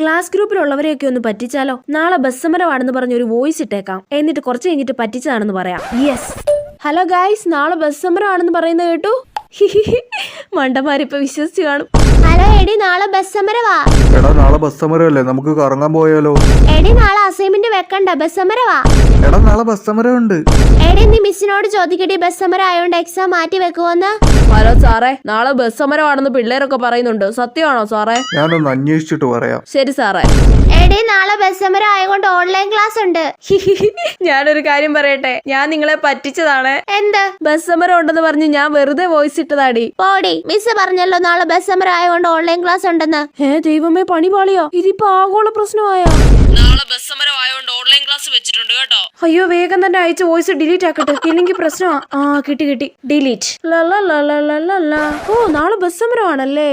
Class ഗ്രൂപ്പിലുള്ളവരെയൊക്കെ ഒന്ന് പറ്റിച്ചാലോ? നാളെ bus സമരമാണെന്ന് പറഞ്ഞ് ഒരു വോയിസ് ഇട്ടേക്കാം. എന്നിട്ട് കുറച്ച് കഴിഞ്ഞിട്ട് പറ്റിച്ചതാണെന്ന് പറയാം. യെസ്. ഹലോ ഗായ്സ്, നാളെ ബസ് സമരമാണെന്ന് പറയുന്നത് കേട്ടു. മണ്ടന്മാരിപ്പോ വിശ്വസിച്ച് കാണും. ഹലോ എടി, നാളെ ബസ് സമരവാ. എടാ നാളെ ബസ് സമരമല്ലേ, നമുക്ക് കറങ്ങാൻ പോയാലോ? എടി നാളെ അസൈൻമെന്റ് വെക്കണ്ട, ബസ് സമരവാ. എടാ നാളെ ബസ് സമരമുണ്ട്. എടി നീ മിസ്സിനോട് ചോദിക്കടി, ബസ് സമരം ആയോണ്ട് എക്സാം മാറ്റി വെക്കുവോന്ന്. ഹലോ സാറേ, നാളെ ബസ് സമരമാണെന്ന് പിള്ളേരൊക്കെ പറയുന്നുണ്ട്, സത്യമാണോ സാറേ? ഞാനൊന്ന് അന്വേഷിച്ചിട്ട് പറയാം. ശരി സാറേ. എടി നാളെ ബസ് സമരം ആയതുകൊണ്ട് ഓൺലൈൻ ക്ലാസ് ഉണ്ട്. ഞാനൊരു കാര്യം പറയട്ടെ, ഞാൻ നിങ്ങളെ പറ്റിച്ചതാണ്. എന്ത്? ബസ് സമരം ഉണ്ടെന്ന് പറഞ്ഞ് ഞാൻ വെറുതെ വോയിസ് ഇട്ടതാടി. പോടി, മിസ് പറഞ്ഞല്ലോ നാളെ ബസ് സമരം ആയതുകൊണ്ട് ഓൺലൈൻ ക്ലാസ് ഉണ്ടെന്ന്. ദൈവമേ, പണി പാളിയോ? ഇതിപ്പോ ആഗോള പ്രശ്നമായോ? നാളെ ബസ് സമരം ആയതുകൊണ്ട് ഓൺലൈൻ ക്ലാസ് വെച്ചിട്ടുണ്ട് കേട്ടോ. അയ്യോ, വേഗം തന്നെ അയച്ച വോയിസ് ഡിലീറ്റ് ആക്കട്ടെ, ഇല്ലെങ്കിൽ പ്രശ്നമാ. കിട്ടി ഡിലീറ്റ്. ഓ, നാളെ ബസ് സമരമാണല്ലേ.